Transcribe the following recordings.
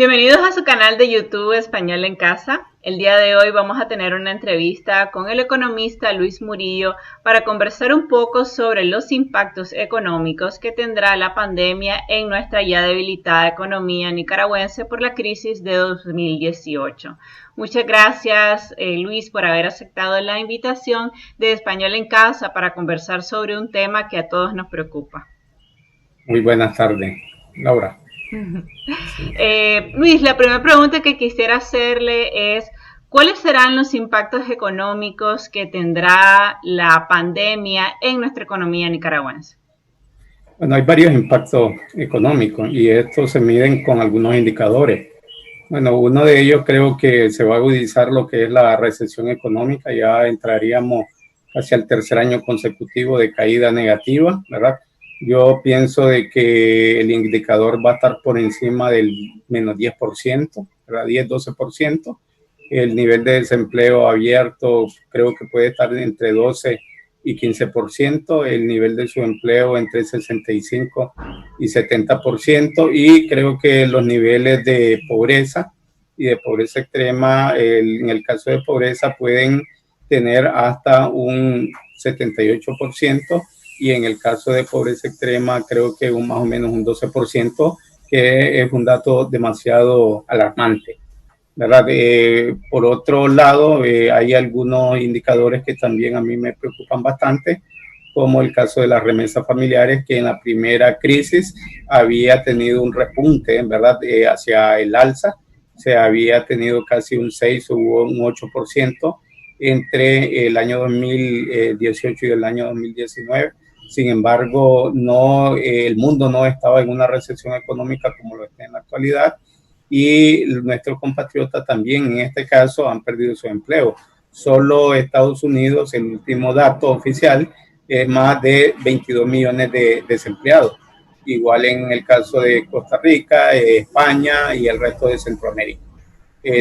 Bienvenidos a su canal de YouTube Español en Casa. El día de hoy vamos a tener una entrevista con el economista Luis Murillo para conversar un poco sobre los impactos económicos que tendrá la pandemia en nuestra ya debilitada economía nicaragüense por la crisis de 2018. Muchas gracias, Luis, por haber aceptado la invitación de Español en Casa para conversar sobre un tema que a todos nos preocupa. Muy buenas tardes, Laura. Sí. Luis, la primera pregunta que quisiera hacerle es, ¿cuáles serán los impactos económicos que tendrá la pandemia en nuestra economía nicaragüense? Bueno, hay varios impactos económicos y estos se miden con algunos indicadores. Bueno, uno de ellos creo que se va a agudizar lo que es la recesión económica. Ya entraríamos hacia el tercer año consecutivo de caída negativa, ¿verdad? Yo pienso de que el indicador va a estar por encima del menos 10%, ¿verdad? 10-12%. El nivel de desempleo abierto creo que puede estar entre 12 y 15%, el nivel de subempleo entre 65 y 70%, y creo que los niveles de pobreza y de pobreza extrema, en el caso de pobreza, pueden tener hasta un 78%, y en el caso de pobreza extrema creo que más o menos un 12%, que es un dato demasiado alarmante, ¿verdad? Por otro lado, hay algunos indicadores que también a mí me preocupan bastante, como el caso de las remesas familiares, que en la primera crisis había tenido un repunte, ¿verdad? Hacia el alza. Se había tenido casi un 6 o un 8% entre el año 2018 y el año 2019. Sin embargo, no, el mundo no estaba en una recesión económica como lo está en la actualidad, y nuestros compatriotas también en este caso han perdido su empleo. Solo Estados Unidos, el último dato oficial, es más de 22 millones de desempleados. Igual en el caso de Costa Rica, España y el resto de Centroamérica.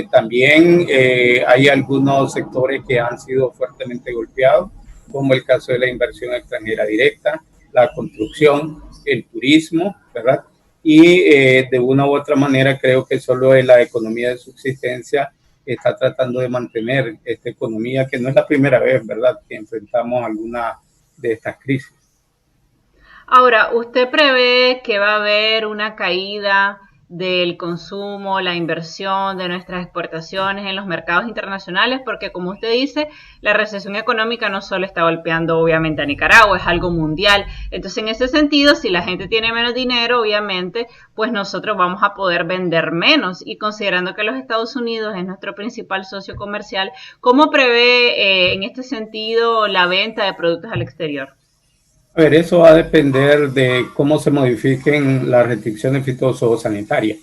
También hay algunos sectores que han sido fuertemente golpeados, como el caso de la inversión extranjera directa, la construcción, el turismo, ¿verdad? Y de una u otra manera creo que solo la economía de subsistencia está tratando de mantener esta economía, que no es la primera vez, ¿verdad?, que enfrentamos alguna de estas crisis. Ahora, ¿usted prevé que va a haber una caída del consumo, la inversión de nuestras exportaciones en los mercados internacionales? Porque como usted dice, la recesión económica no solo está golpeando obviamente a Nicaragua, es algo mundial. Entonces, en ese sentido, si la gente tiene menos dinero, obviamente, pues nosotros vamos a poder vender menos. Y considerando que los Estados Unidos es nuestro principal socio comercial, ¿cómo prevé en este sentido la venta de productos al exterior? A ver, eso va a depender de cómo se modifiquen las restricciones fitosanitarias,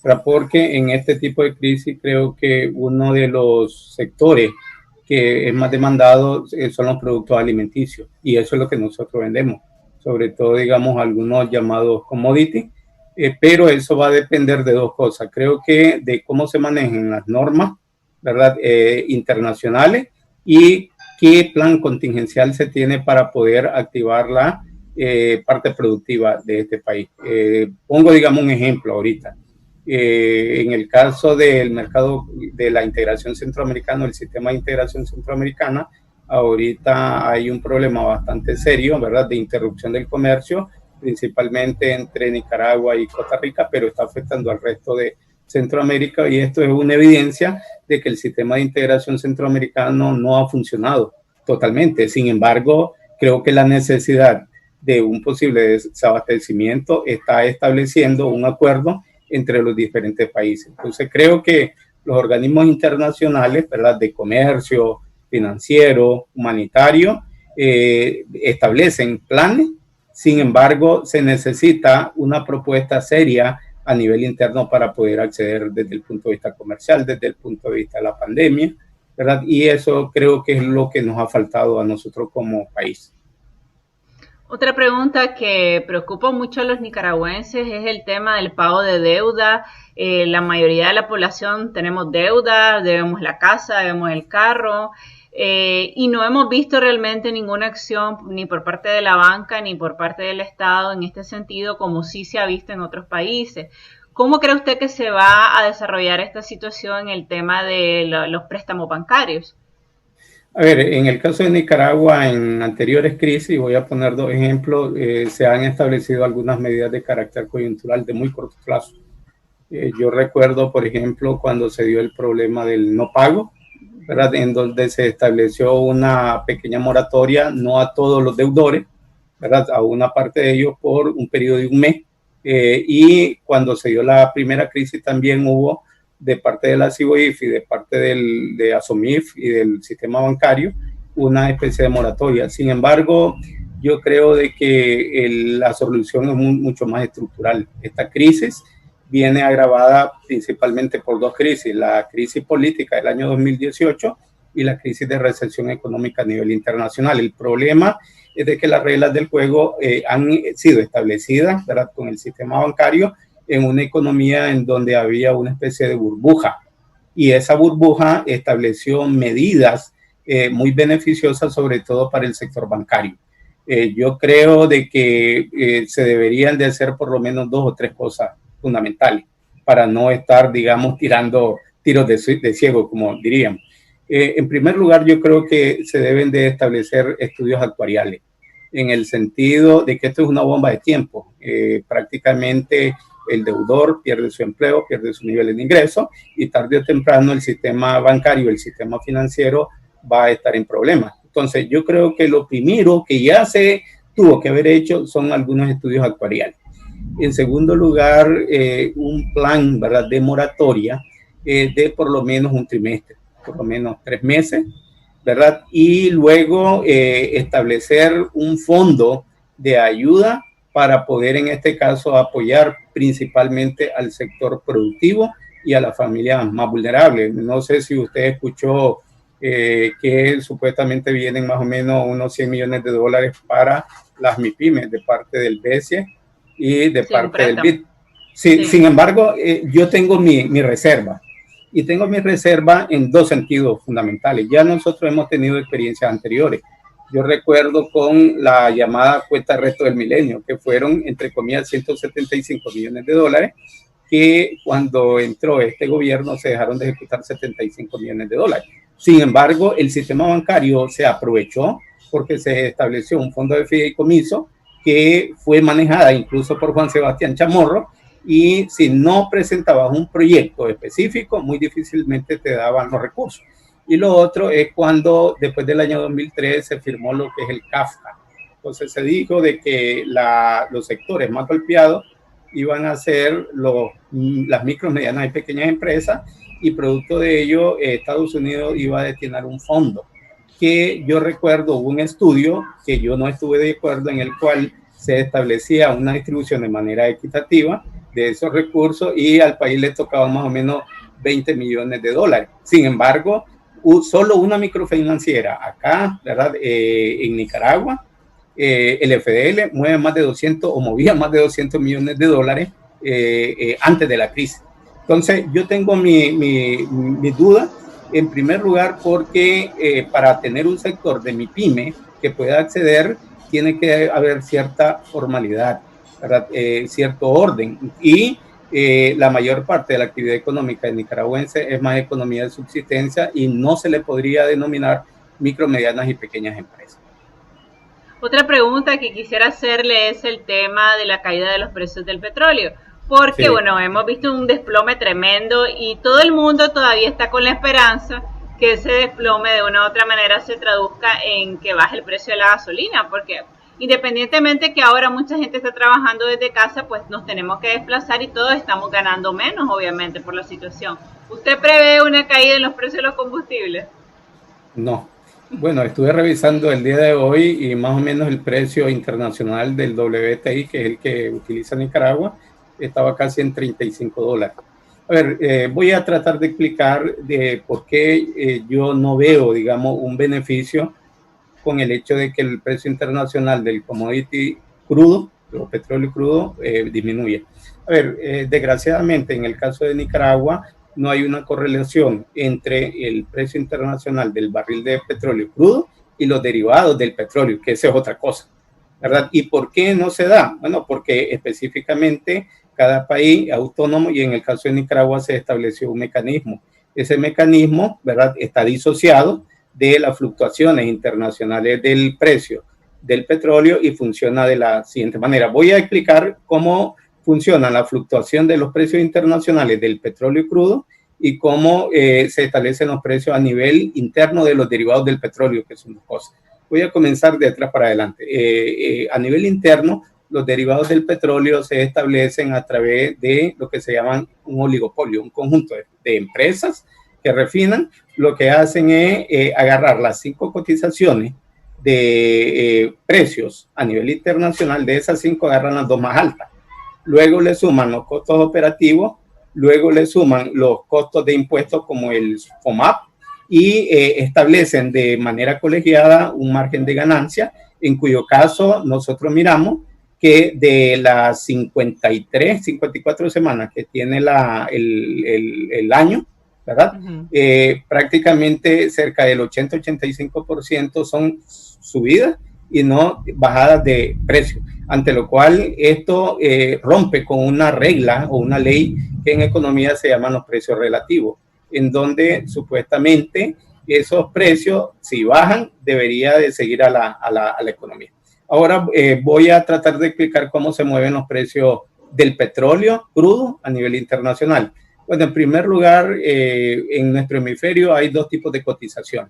¿verdad? Porque en este tipo de crisis creo que uno de los sectores que es más demandado son los productos alimenticios, y eso es lo que nosotros vendemos, sobre todo, digamos, algunos llamados commodities, pero eso va a depender de dos cosas. Creo que de cómo se manejen las normas, ¿verdad? Internacionales, y qué plan contingencial se tiene para poder activar la parte productiva de este país. Pongo, digamos, un ejemplo ahorita. En el caso del mercado de la integración centroamericana, el sistema de integración centroamericana, ahorita hay un problema bastante serio, ¿verdad?, de interrupción del comercio, principalmente entre Nicaragua y Costa Rica, pero está afectando al resto de Centroamérica, y esto es una evidencia de que el sistema de integración centroamericano no ha funcionado totalmente. Sin embargo, creo que la necesidad de un posible desabastecimiento está estableciendo un acuerdo entre los diferentes países. Entonces, creo que los organismos internacionales, ¿verdad?, de comercio, financiero, humanitario, establecen planes. Sin embargo, se necesita una propuesta seria a nivel interno para poder acceder desde el punto de vista comercial, desde el punto de vista de la pandemia, ¿verdad? Y eso creo que es lo que nos ha faltado a nosotros como país. Otra pregunta que preocupa mucho a los nicaragüenses es el tema del pago de deuda. La mayoría de la población tenemos deuda, debemos la casa, debemos el carro, y no hemos visto realmente ninguna acción ni por parte de la banca ni por parte del Estado en este sentido, como sí se ha visto en otros países. ¿Cómo cree usted que se va a desarrollar esta situación en el tema de los préstamos bancarios? A ver, en el caso de Nicaragua, en anteriores crisis, voy a poner dos ejemplos, se han establecido algunas medidas de carácter coyuntural de muy corto plazo. Yo recuerdo, por ejemplo, cuando se dio el problema del no pago, ¿verdad? En donde se estableció una pequeña moratoria, no a todos los deudores, ¿verdad? A una parte de ellos por un periodo de un mes. Y cuando se dio la primera crisis también hubo de parte de la CIBOIF y de parte de ASOMIF y del sistema bancario una especie de moratoria. Sin embargo, yo creo de que la solución es mucho más estructural. Esta crisis viene agravada principalmente por dos crisis, la crisis política del año 2018 y la crisis de recesión económica a nivel internacional. El problema es de que las reglas del juego han sido establecidas, ¿verdad?, con el sistema bancario en una economía en donde había una especie de burbuja, y esa burbuja estableció medidas muy beneficiosas, sobre todo para el sector bancario. Yo creo de que se deberían de hacer por lo menos dos o tres cosas fundamentales para no estar, digamos, tirando tiros de ciego, como diríamos. En primer lugar, yo creo que se deben de establecer estudios actuariales, en el sentido de que esto es una bomba de tiempo. Prácticamente el deudor pierde su empleo, pierde su nivel de ingreso, y tarde o temprano el sistema bancario, el sistema financiero va a estar en problemas. Entonces, yo creo que lo primero que ya se tuvo que haber hecho son algunos estudios actuariales. En segundo lugar, un plan, ¿verdad?, de moratoria de por lo menos un trimestre, por lo menos 3 meses, ¿verdad? Y luego establecer un fondo de ayuda para poder, en este caso, apoyar principalmente al sector productivo y a las familias más vulnerables. No sé si usted escuchó que supuestamente vienen más o menos unos 100 millones de dólares para las MIPYMES de parte del BESIE y de parte del BID. Sí. Sin embargo, yo tengo mi reserva. Y tengo mi reserva en dos sentidos fundamentales. Ya nosotros hemos tenido experiencias anteriores. Yo recuerdo con la llamada cuenta resto del milenio, que fueron, entre comillas, 175 millones de dólares, que cuando entró este gobierno se dejaron de ejecutar 75 millones de dólares. Sin embargo, el sistema bancario se aprovechó porque se estableció un fondo de fideicomiso que fue manejada incluso por Juan Sebastián Chamorro, y si no presentabas un proyecto específico, muy difícilmente te daban los recursos. Y lo otro es cuando después del año 2003 se firmó lo que es el CAFTA. Entonces se dijo de que los sectores más golpeados iban a ser las micro, medianas y pequeñas empresas, y producto de ello Estados Unidos iba a destinar un fondo que yo recuerdo un estudio que yo no estuve de acuerdo, en el cual se establecía una distribución de manera equitativa de esos recursos y al país le tocaba más o menos 20 millones de dólares. Sin embargo, solo una microfinanciera acá, ¿verdad?, en Nicaragua, el FDL mueve más de 200 o movía más de 200 millones de dólares antes de la crisis. Entonces, yo tengo mi duda, en primer lugar, porque para tener un sector de MIPYME que pueda acceder, tiene que haber cierta formalidad, ¿verdad? Cierto orden, y la mayor parte de la actividad económica nicaragüense es más economía de subsistencia y no se le podría denominar micro, medianas y pequeñas empresas. Otra pregunta que quisiera hacerle es el tema de la caída de los precios del petróleo, porque bueno, hemos visto un desplome tremendo y todo el mundo todavía está con la esperanza que ese desplome de una u otra manera se traduzca en que baje el precio de la gasolina, porque independientemente que ahora mucha gente está trabajando desde casa, pues nos tenemos que desplazar y todos estamos ganando menos, obviamente, por la situación. ¿Usted prevé una caída en los precios de los combustibles? No. Bueno, estuve revisando el día de hoy y más o menos el precio internacional del WTI, que es el que utiliza Nicaragua, estaba casi en $35. A ver, voy a tratar de explicar de por qué yo no veo, digamos, un beneficio con el hecho de que el precio internacional del commodity crudo, el petróleo crudo, disminuye. A ver, desgraciadamente en el caso de Nicaragua no hay una correlación entre el precio internacional del barril de petróleo crudo y los derivados del petróleo, que esa es otra cosa. ¿verdad? ¿Y por qué no se da? Bueno, porque específicamente cada país autónomo, y en el caso de Nicaragua se estableció un mecanismo. Ese mecanismo, ¿verdad?, está disociado de las fluctuaciones internacionales del precio del petróleo y funciona de la siguiente manera. Voy a explicar cómo funciona la fluctuación de los precios internacionales del petróleo crudo y cómo se establecen los precios a nivel interno de los derivados del petróleo, que son dos cosas. Voy a comenzar de atrás para adelante. A nivel interno, los derivados del petróleo se establecen a través de lo que se llaman un oligopolio, un conjunto de empresas que refinan. Lo que hacen es agarrar las 5 cotizaciones de precios a nivel internacional. De esas 5 agarran las 2 más altas. Luego le suman los costos operativos, luego le suman los costos de impuestos como el FOMAP y establecen de manera colegiada un margen de ganancia, en cuyo caso nosotros miramos que de las 53, 54 semanas que tiene el año, ¿verdad? Prácticamente cerca del 80-85% son subidas y no bajadas de precio, ante lo cual esto rompe con una regla o una ley que en economía se llaman los precios relativos, en donde supuestamente esos precios, si bajan, debería de seguir a la economía. Ahora voy a tratar de explicar cómo se mueven los precios del petróleo crudo a nivel internacional. Bueno, en primer lugar, en nuestro hemisferio hay 2 tipos de cotización.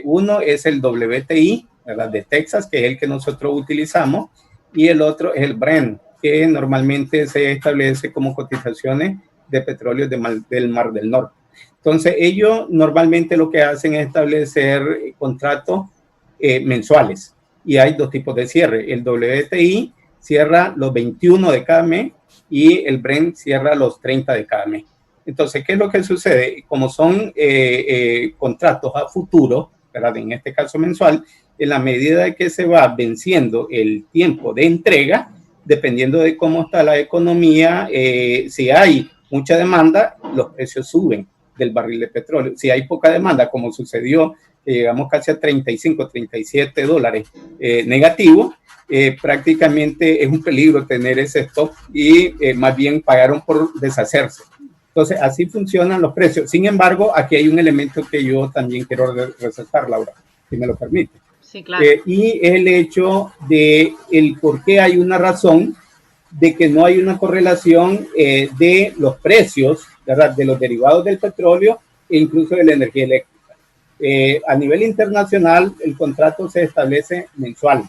Uno es el WTI, ¿verdad?, de Texas, que es el que nosotros utilizamos, y el otro es el Brent, que normalmente se establece como cotizaciones de petróleo del Mar del Norte. Entonces, ellos normalmente lo que hacen es establecer contratos mensuales, y hay 2 tipos de cierre. El WTI cierra los 21 de cada mes y el Brent cierra los 30 de cada mes. Entonces, ¿qué es lo que sucede? Como son contratos a futuro, ¿verdad?, en este caso mensual, en la medida de que se va venciendo el tiempo de entrega, dependiendo de cómo está la economía, si hay mucha demanda, los precios suben del barril de petróleo. Si hay poca demanda, como sucedió, que llegamos casi a 35, 37 dólares negativo, prácticamente es un peligro tener ese stock y más bien pagaron por deshacerse. Entonces, así funcionan los precios. Sin embargo, aquí hay un elemento que yo también quiero resaltar, Laura, si me lo permite. Sí, claro. Y el hecho de el por qué hay una razón de que no hay una correlación de los precios, ¿verdad?, de los derivados del petróleo e incluso de la energía eléctrica. A nivel internacional, el contrato se establece mensual,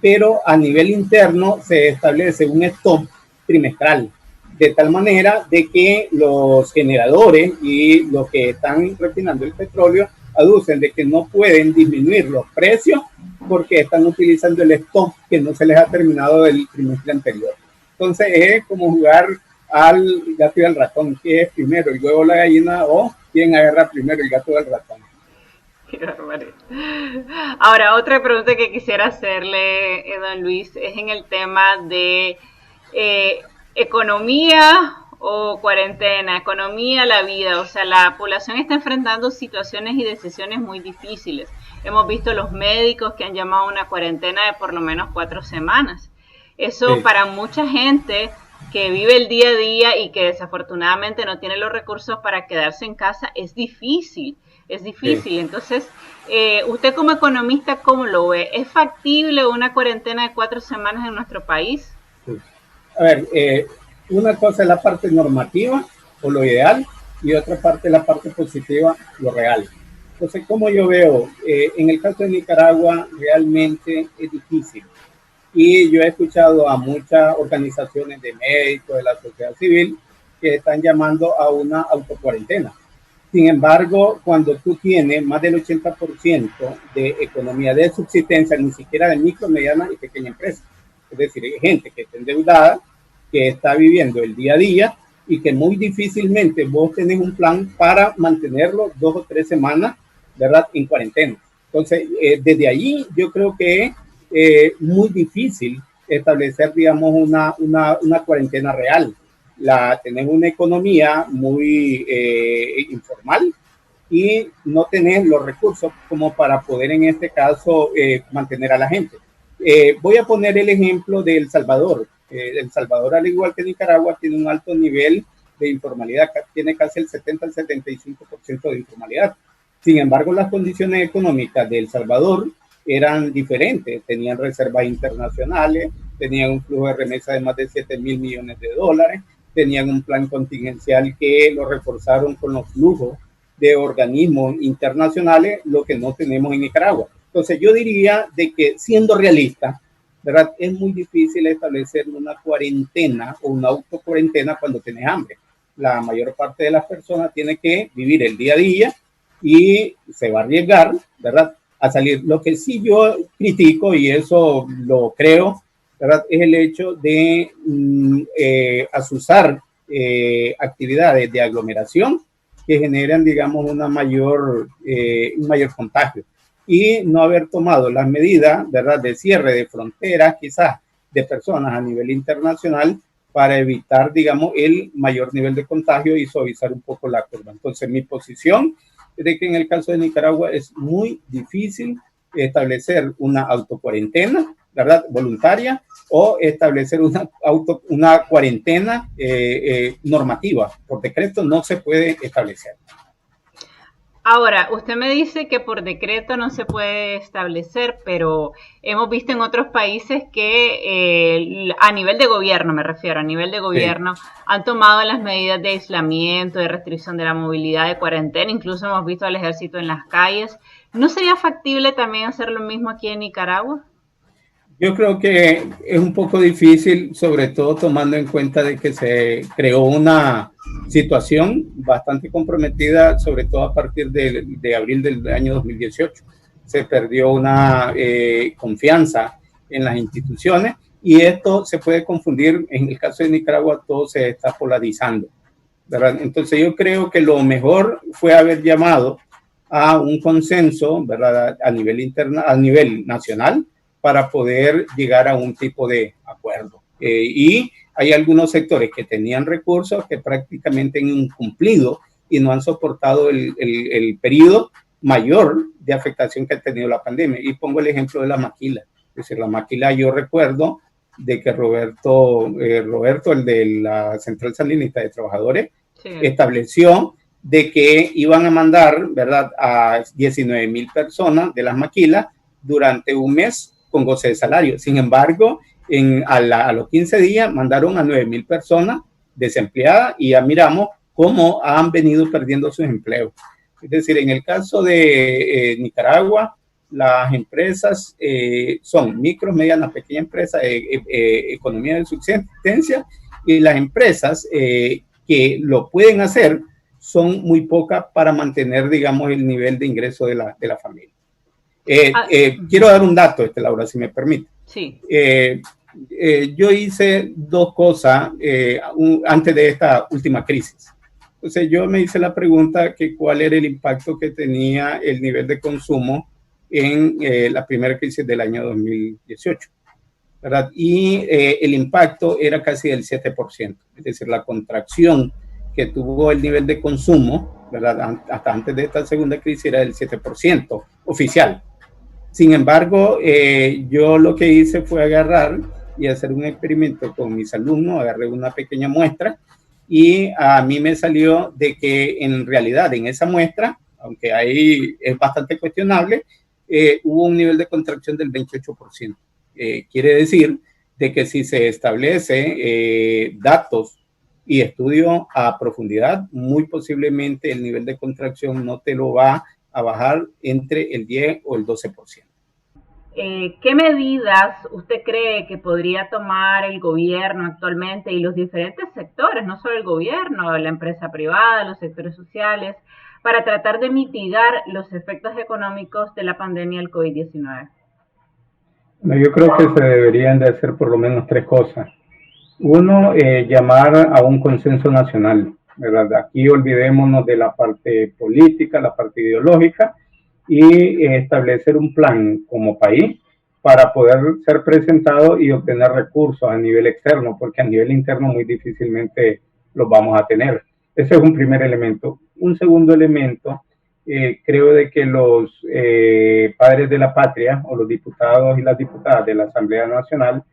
pero a nivel interno se establece un stop trimestral, de tal manera de que los generadores y los que están refinando el petróleo aducen de que no pueden disminuir los precios porque están utilizando el stock que no se les ha terminado del trimestre anterior. Entonces es como jugar al gato y al ratón, ¿qué es primero, el huevo o la gallina, o quién agarra primero, el gato o el ratón? Qué barbaridad. Ahora, otra pregunta que quisiera hacerle, don Luis, es en el tema de economía o cuarentena, economía, la vida. O sea, la población está enfrentando situaciones y decisiones muy difíciles. Hemos visto los médicos que han llamado a una cuarentena de por lo menos 4 semanas. Eso sí, para mucha gente que vive el día a día y que desafortunadamente no tiene los recursos para quedarse en casa, es difícil. Es difícil. Sí. Entonces, usted como economista, ¿cómo lo ve? ¿Es factible una cuarentena de 4 semanas en nuestro país? Sí. A ver, una cosa es la parte normativa o lo ideal y otra parte es la parte positiva, lo real. Entonces, como yo veo, en el caso de Nicaragua realmente es difícil. Y yo he escuchado a muchas organizaciones de médicos, de la sociedad civil, que están llamando a una autocuarentena. Sin embargo, cuando tú tienes más del 80% de economía de subsistencia, ni siquiera de micro, mediana y pequeña empresa, es decir, hay gente que está endeudada, que está viviendo el día a día y que muy difícilmente vos tenés un plan para mantenerlo 2 o 3 semanas, ¿verdad?, en cuarentena. Entonces, desde allí yo creo que es muy difícil establecer, digamos, una cuarentena real. Tenemos una economía muy informal y no tenés los recursos como para poder en este caso mantener a la gente. Voy a poner el ejemplo de El Salvador. El Salvador, al igual que Nicaragua, tiene un alto nivel de informalidad, tiene casi el 70 al 75% de informalidad. Sin embargo, las condiciones económicas de El Salvador eran diferentes. Tenían reservas internacionales, tenían un flujo de remesa de más de 7.000 millones de dólares, tenían un plan contingencial que lo reforzaron con los flujos de organismos internacionales, lo que no tenemos en Nicaragua. Entonces yo diría de que, siendo realista, ¿verdad?, es muy difícil establecer una cuarentena o una autocuarentena cuando tienes hambre. La mayor parte de las personas tiene que vivir el día a día y se va a arriesgar, ¿verdad?, a salir. Lo que sí yo critico, y eso lo creo, ¿verdad?, es el hecho de asusar actividades de aglomeración que generan, digamos, un mayor contagio, y no haber tomado las medidas, ¿verdad?, de cierre de fronteras, quizás de personas a nivel internacional, para evitar, digamos, el mayor nivel de contagio y suavizar un poco la curva. Entonces, mi posición es de que en el caso de Nicaragua es muy difícil establecer una autocuarentena, ¿verdad?, voluntaria, o establecer una cuarentena normativa. Por decreto no se puede establecer. Ahora, usted me dice que por decreto no se puede establecer, pero hemos visto en otros países que a nivel de gobierno, me refiero, a nivel de Sí. gobierno, han tomado las medidas de aislamiento, de restricción de la movilidad, de cuarentena, incluso hemos visto al ejército en las calles. ¿No sería factible también hacer lo mismo aquí en Nicaragua? Yo creo que es un poco difícil, sobre todo tomando en cuenta de que se creó una situación bastante comprometida, sobre todo a partir de abril del año 2018. Se perdió una confianza en las instituciones, y esto se puede confundir. En el caso de Nicaragua todo se está polarizando, ¿verdad? Entonces yo creo que lo mejor fue haber llamado a un consenso, ¿verdad?, a nivel nacional, para poder llegar a un tipo de acuerdo. Y hay algunos sectores que tenían recursos que prácticamente han incumplido y no han soportado el periodo mayor de afectación que ha tenido la pandemia. Y pongo el ejemplo de la maquila. Es decir, la maquila, yo recuerdo de que Roberto, el de la Central Sandinista de Trabajadores, sí, estableció de que iban a mandar, ¿verdad?, a 19,000 personas de las maquilas durante un mes con goce de salario. Sin embargo, a los 15 días mandaron a 9,000 personas desempleadas, y ya miramos cómo han venido perdiendo sus empleos. Es decir, en el caso de Nicaragua, las empresas son micro, medianas, pequeñas empresas, economía de subsistencia, y las empresas que lo pueden hacer son muy pocas para mantener, digamos, el nivel de ingreso de la familia. Quiero dar un dato, Laura, si me permite. Sí. Yo hice dos cosas antes de esta última crisis. Entonces yo me hice la pregunta que cuál era el impacto que tenía el nivel de consumo en la primera crisis del año 2018, ¿verdad? Y el impacto era casi del 7%, es decir, la contracción que tuvo el nivel de consumo, ¿verdad?, hasta antes de esta segunda crisis era del 7% oficial. Sin embargo, yo lo que hice fue agarrar y hacer un experimento con mis alumnos. Agarré una pequeña muestra y a mí me salió de que en realidad en esa muestra, aunque ahí es bastante cuestionable, hubo un nivel de contracción del 28%. Quiere decir de que si se establece datos y estudio a profundidad, muy posiblemente el nivel de contracción no te lo va a bajar entre el 10 o el 12%. ¿Qué medidas usted cree que podría tomar el gobierno actualmente y los diferentes sectores, no solo el gobierno, la empresa privada, los sectores sociales, para tratar de mitigar los efectos económicos de la pandemia del COVID-19? Bueno, yo creo que se deberían de hacer por lo menos tres cosas. Uno, llamar a un consenso nacional, ¿verdad? Aquí olvidémonos de la parte política, la parte ideológica, y establecer un plan como país para poder ser presentado y obtener recursos a nivel externo, porque a nivel interno muy difícilmente los vamos a tener. Ese es un primer elemento. Un segundo elemento creo de que los padres de la patria o los diputados y las diputadas de la Asamblea Nacional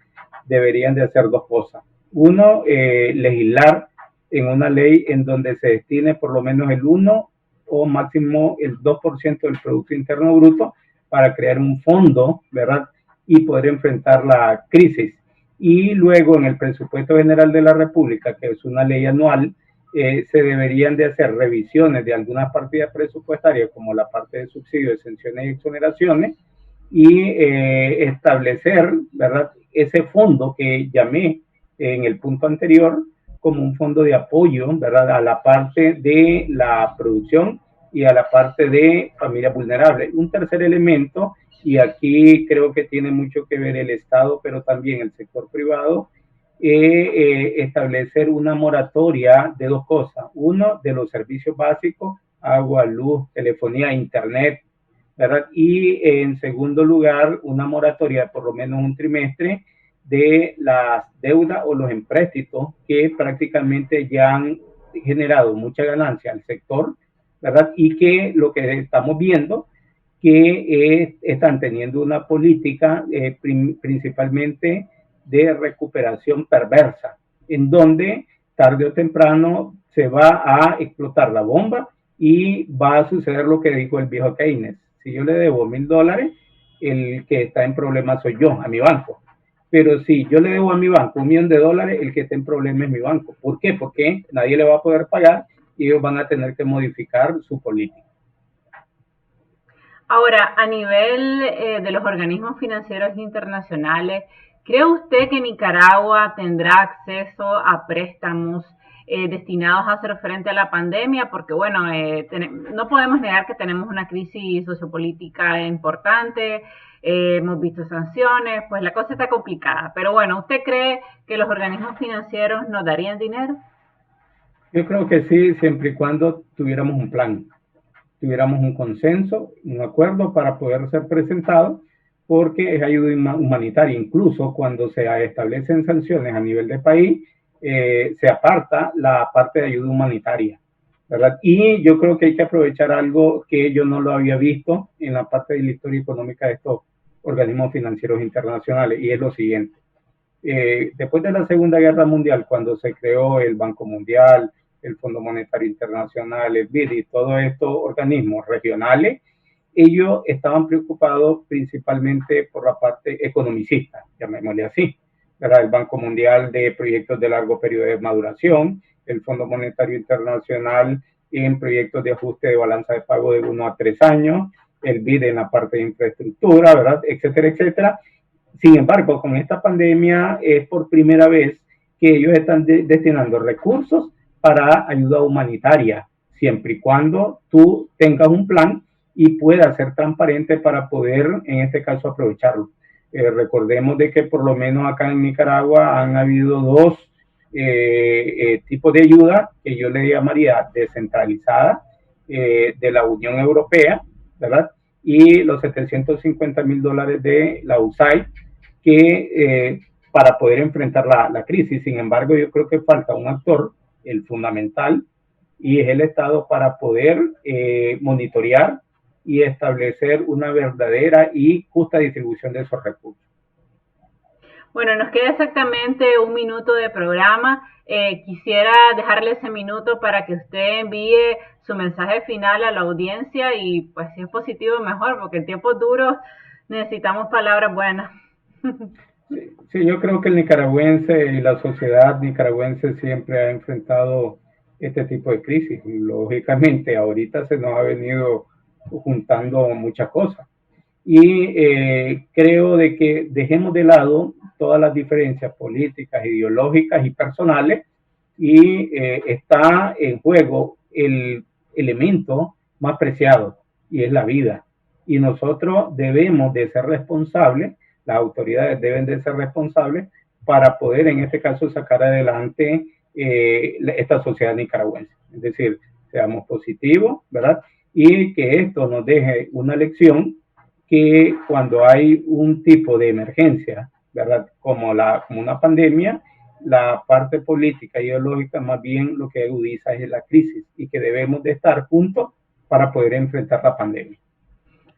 deberían de hacer dos cosas. Uno, legislar en una ley en donde se destine por lo menos el 1 o máximo el 2% del Producto Interno Bruto para crear un fondo, ¿verdad? Y poder enfrentar la crisis. Y luego en el presupuesto general de la República, que es una ley anual, se deberían de hacer revisiones de algunas partidas presupuestarias, como la parte de subsidios, exenciones y exoneraciones, y establecer, ¿verdad?, ese fondo que llamé en el punto anterior como un fondo de apoyo, ¿verdad?, a la parte de la producción y a la parte de familias vulnerables. Un tercer elemento, y aquí creo que tiene mucho que ver el Estado, pero también el sector privado, establecer una moratoria de dos cosas. Uno, de los servicios básicos, agua, luz, telefonía, internet, ¿verdad? Y en segundo lugar, una moratoria de por lo menos un trimestre de las deudas o los empréstitos que prácticamente ya han generado mucha ganancia al sector, ¿verdad? Y que lo que estamos viendo que están teniendo una política principalmente de recuperación perversa, en donde tarde o temprano se va a explotar la bomba y va a suceder lo que dijo el viejo Keynes. Si yo le debo $1,000, el que está en problemas soy yo, a mi banco. Pero si yo le debo a mi banco $1,000,000, el que está en problemas es mi banco. ¿Por qué? Porque nadie le va a poder pagar y ellos van a tener que modificar su política. Ahora, a nivel de los organismos financieros internacionales, ¿cree usted que Nicaragua tendrá acceso a préstamos destinados a hacer frente a la pandemia? Porque, bueno, no podemos negar que tenemos una crisis sociopolítica importante, hemos visto sanciones, pues la cosa está complicada. Pero bueno, ¿usted cree que los organismos financieros nos darían dinero? Yo creo que sí, siempre y cuando tuviéramos un plan, tuviéramos un consenso, un acuerdo para poder ser presentado, porque es ayuda humanitaria. Incluso cuando se establecen sanciones a nivel de país, se aparta la parte de ayuda humanitaria, ¿verdad? Y yo creo que hay que aprovechar algo que yo no lo había visto en la parte de la historia económica de estos organismos financieros internacionales, y es lo siguiente. Después de la Segunda Guerra Mundial, cuando se creó el Banco Mundial, el Fondo Monetario Internacional, el BID y todos estos organismos regionales, ellos estaban preocupados principalmente por la parte economicista, llamémosle así, ¿verdad? El Banco Mundial de proyectos de largo periodo de maduración, el Fondo Monetario Internacional en proyectos de ajuste de balanza de pago de 1 a 3 años, el BID en la parte de infraestructura, ¿verdad? Etcétera, etcétera. Sin embargo, con esta pandemia es por primera vez que ellos están destinando recursos para ayuda humanitaria, siempre y cuando tú tengas un plan y puedas ser transparente para poder, en este caso, aprovecharlo. Recordemos de que por lo menos acá en Nicaragua han habido dos tipos de ayuda que yo le llamaría descentralizada de la Unión Europea, ¿verdad? Y los $750,000 de la USAID, que para poder enfrentar la crisis. Sin embargo, yo creo que falta un actor, el fundamental, y es el Estado para poder monitorear y establecer una verdadera y justa distribución de esos recursos. Bueno, nos queda exactamente un minuto de programa. Quisiera dejarle ese minuto para que usted envíe su mensaje final a la audiencia y pues si es positivo mejor, porque en tiempos duros necesitamos palabras buenas. Sí, yo creo que el nicaragüense y la sociedad nicaragüense siempre ha enfrentado este tipo de crisis. Lógicamente, ahorita se nos ha venido juntando muchas cosas. Y creo de que dejemos de lado todas las diferencias políticas, ideológicas y personales, y está en juego el elemento más preciado, y es la vida. Y nosotros debemos de ser responsables, las autoridades deben de ser responsables para poder, en este caso, sacar adelante esta sociedad nicaragüense. Es decir, seamos positivos, ¿verdad? Y que esto nos deje una lección que cuando hay un tipo de emergencia, ¿verdad? Como una pandemia, la parte política y ideológica más bien lo que agudiza es la crisis y que debemos de estar juntos para poder enfrentar la pandemia.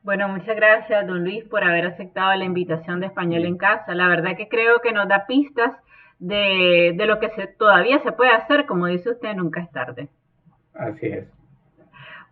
Bueno, muchas gracias, don Luis, por haber aceptado la invitación de Español en Casa. La verdad que creo que nos da pistas de lo que todavía se puede hacer. Como dice usted, nunca es tarde. Así es.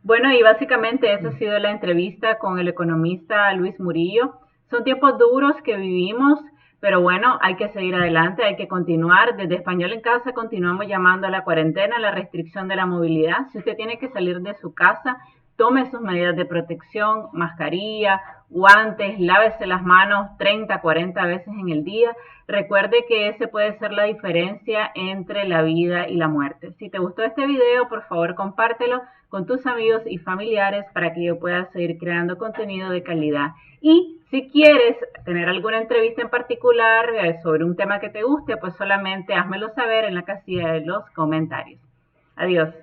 Bueno, y básicamente esa ha sido la entrevista con el economista Luis Murillo. Son tiempos duros que vivimos, pero bueno, hay que seguir adelante, hay que continuar. Desde Español en Casa continuamos llamando a la cuarentena, a la restricción de la movilidad. Si usted tiene que salir de su casa, tome sus medidas de protección, mascarilla, guantes, lávese las manos 30, 40 veces en el día. Recuerde que ese puede ser la diferencia entre la vida y la muerte. Si te gustó este video, por favor compártelo con tus amigos y familiares para que yo pueda seguir creando contenido de calidad. Y si quieres tener alguna entrevista en particular sobre un tema que te guste, pues solamente házmelo saber en la casilla de los comentarios. Adiós.